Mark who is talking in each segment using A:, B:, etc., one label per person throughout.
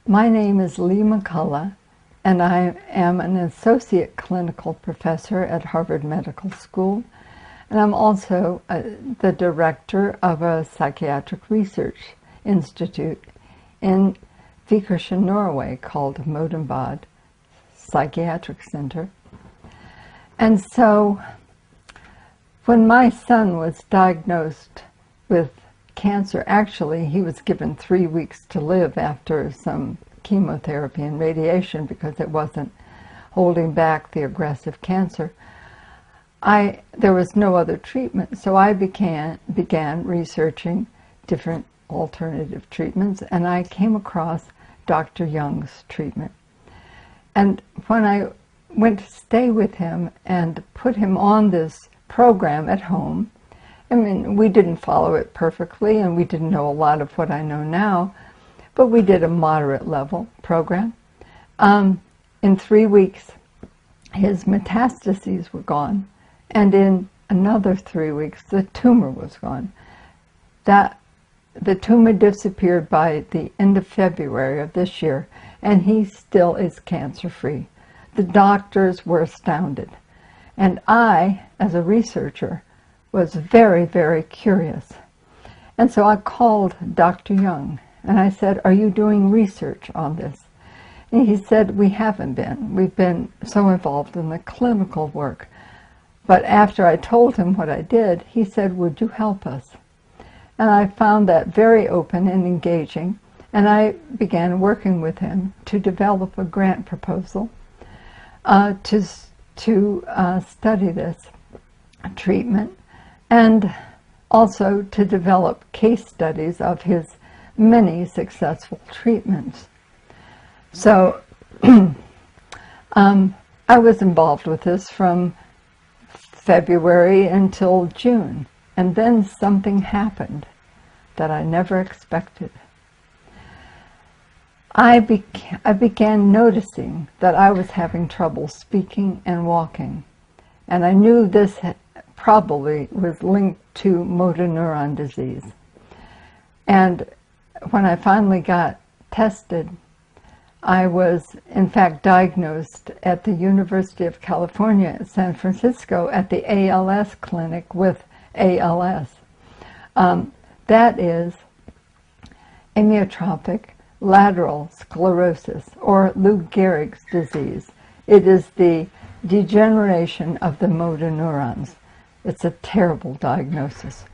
A: My name is Lee McCullough, and I am an associate clinical professor at Harvard Medical School, and I'm also the director of a psychiatric research institute in Vikersund, Norway, called Modenbad Psychiatric Center. And so when my son was diagnosed with cancer, actually he was given 3 weeks to live after some chemotherapy and radiation because it wasn't holding back the aggressive cancer. There was no other treatment, so I began researching different alternative treatments, and I came across Dr. Young's treatment. And when I went to stay with him and put him on this program at home, I mean, we didn't follow it perfectly, and we didn't know a lot of what I know now, but we did a moderate level program. In 3 weeks, his metastases were gone, and in another 3 weeks, the tumor was gone. The tumor disappeared by the end of February of this year, and he still is cancer-free. The doctors were astounded. And I, as a researcher, was very, very curious. And so I called Dr. Young, and I said, "Are you doing research on this?" And he said, "We haven't been. We've been so involved in the clinical work." But after I told him what I did, he said, "Would you help us?" And I found that very open and engaging, and I began working with him to develop a grant proposal to study this treatment, and also to develop case studies of his many successful treatments. So I was involved with this from February until June, and then something happened that I never expected. I began noticing that I was having trouble speaking and walking, and I knew this probably was linked to motor neuron disease. And when I finally got tested, I was in fact diagnosed at the University of California at San Francisco at the ALS clinic with ALS. That is amyotrophic lateral sclerosis, or Lou Gehrig's disease. It is the degeneration of the motor neurons. It's a terrible diagnosis.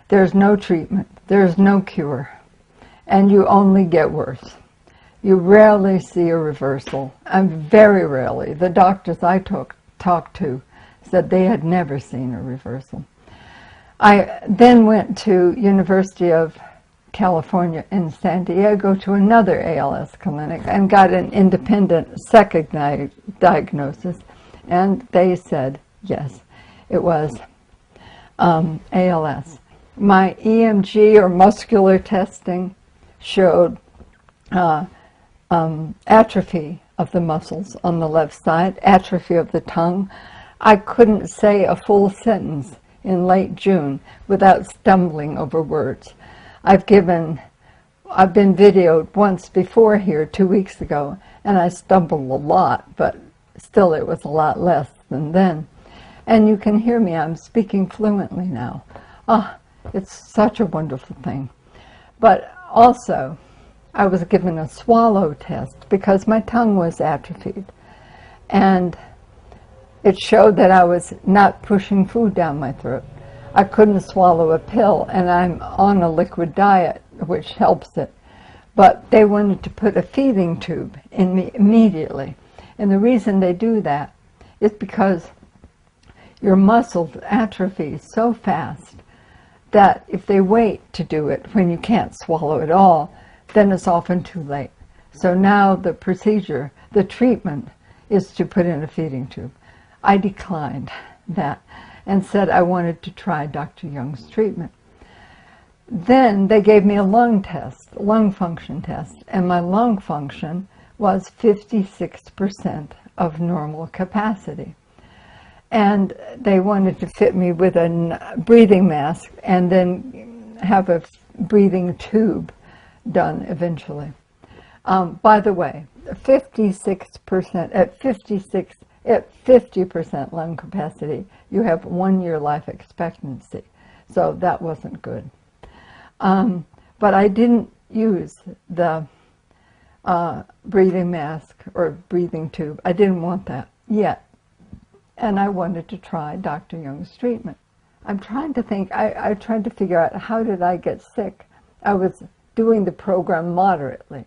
A: There's no treatment, there's no cure, and you only get worse. You rarely see a reversal, and very rarely. The doctors I talked to said they had never seen a reversal. I then went to University of California in San Diego to another ALS clinic and got an independent second diagnosis, and they said yes, it was ALS. My EMG, or muscular testing, showed atrophy of the muscles on the left side, atrophy of the tongue. I couldn't say a full sentence in late June without stumbling over words. I've been videoed once before here 2 weeks ago, and I stumbled a lot, but still it was a lot less than then. And you can hear me, I'm speaking fluently now. It's such a wonderful thing. But also, I was given a swallow test because my tongue was atrophied, and it showed that I was not pushing food down my throat. I couldn't swallow a pill, and I'm on a liquid diet, which helps it. But they wanted to put a feeding tube in me immediately. And the reason they do that is because your muscles atrophy so fast that if they wait to do it when you can't swallow at all, then it's often too late. So now the procedure, the treatment, is to put in a feeding tube. I declined that and said I wanted to try Dr. Young's treatment. Then they gave me a lung test, lung function test, and my lung function was 56% of normal capacity. And they wanted to fit me with a breathing mask and then have a breathing tube done eventually. By the way, 56% at 50% lung capacity, you have 1 year life expectancy. So that wasn't good. But I didn't use the breathing mask or breathing tube. I didn't want that yet. And I wanted to try Dr. Young's treatment. I'm trying to think, I tried to figure out, how did I get sick? I was doing the program moderately,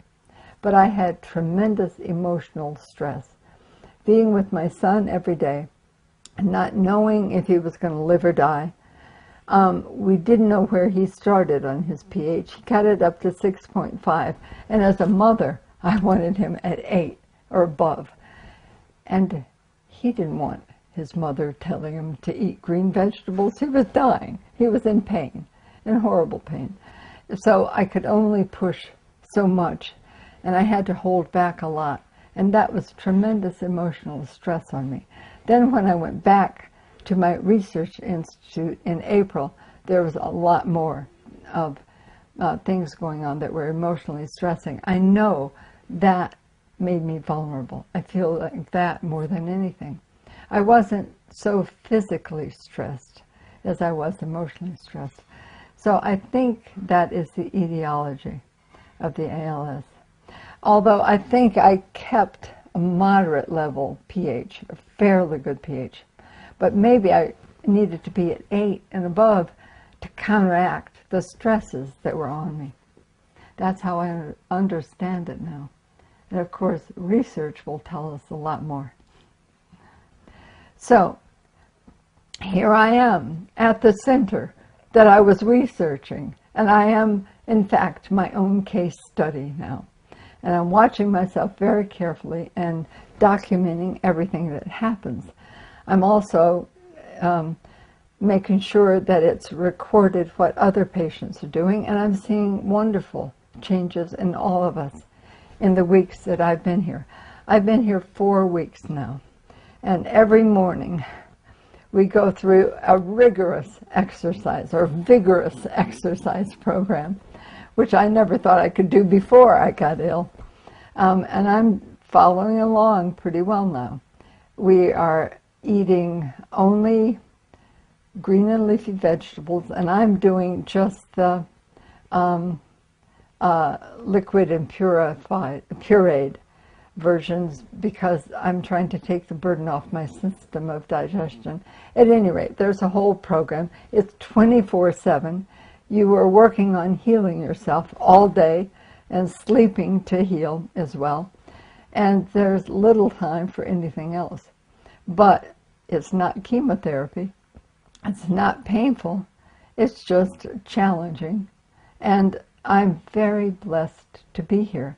A: but I had tremendous emotional stress. Being with my son every day and not knowing if he was going to live or die. We didn't know where he started on his pH. He got it up to 6.5. And as a mother, I wanted him at 8 or above. And he didn't want his mother telling him to eat green vegetables. He was dying. He was in pain, in horrible pain. So I could only push so much, and I had to hold back a lot. And that was tremendous emotional stress on me. Then when I went back to my research institute in April, there was a lot more of things going on that were emotionally stressing. I know that made me vulnerable. I feel like that more than anything. I wasn't so physically stressed as I was emotionally stressed. So I think that is the etiology of the ALS. Although I think I kept a moderate level pH, a fairly good pH. But maybe I needed to be at 8 and above to counteract the stresses that were on me. That's how I understand it now. And of course, research will tell us a lot more. So, here I am at the center that I was researching. And I am, in fact, my own case study now. And I'm watching myself very carefully and documenting everything that happens. I'm also making sure that it's recorded what other patients are doing, and I'm seeing wonderful changes in all of us in the weeks that I've been here. I've been here 4 weeks now, and every morning we go through a rigorous exercise or vigorous exercise program, which I never thought I could do before I got ill. And I'm following along pretty well now. We are eating only green and leafy vegetables, and I'm doing just the liquid and pureed versions because I'm trying to take the burden off my system of digestion. At any rate, there's a whole program. It's 24/7. You are working on healing yourself all day and sleeping to heal as well. And there's little time for anything else. But it's not chemotherapy. It's not painful. It's just challenging. And I'm very blessed to be here.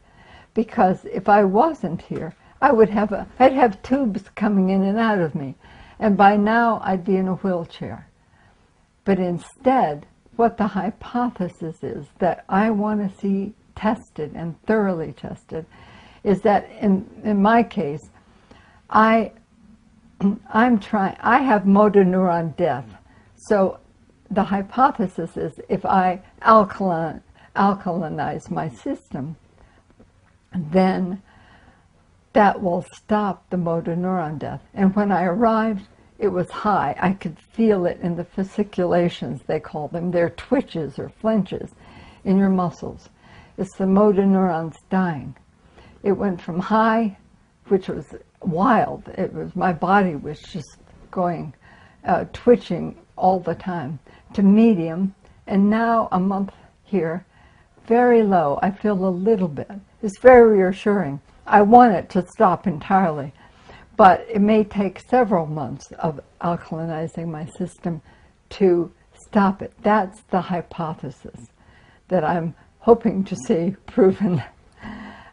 A: Because if I wasn't here, I'd have tubes coming in and out of me. And by now, I'd be in a wheelchair. But instead, what the hypothesis is that I want to see tested and thoroughly tested is that in my case, I have motor neuron death. So the hypothesis is if I alkalinize my system, then that will stop the motor neuron death. And when I arrived, it was high. I could feel it in the fasciculations, they call them. They're twitches or flinches in your muscles. It's the motor neurons dying. It went from high, which was wild. It was, my body was just going, twitching all the time, to medium, and now a month here, very low. I feel a little bit. It's very reassuring. I want it to stop entirely, but it may take several months of alkalinizing my system to stop it. That's the hypothesis that I'm hoping to see proven.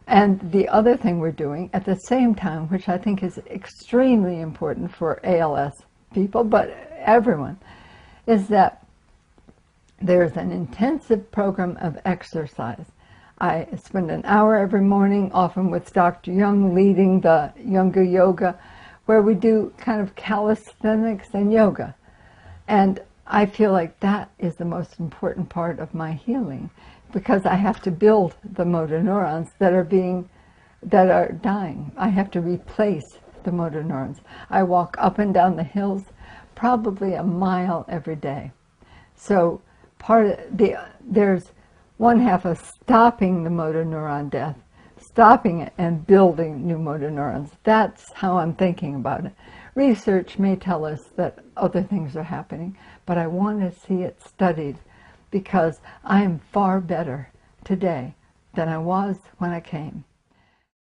A: And the other thing we're doing at the same time, which I think is extremely important for ALS people, but everyone, is that there's an intensive program of exercise. I spend an hour every morning, often with Dr. Young leading the Younger Yoga, where we do kind of calisthenics and yoga. And I feel like that is the most important part of my healing, because I have to build the motor neurons that are dying. I have to replace the motor neurons. I walk up and down the hills probably a mile every day. So there's one half of stopping the motor neuron death, stopping it and building new motor neurons. That's how I'm thinking about it. Research may tell us that other things are happening, but I want to see it studied because I am far better today than I was when I came.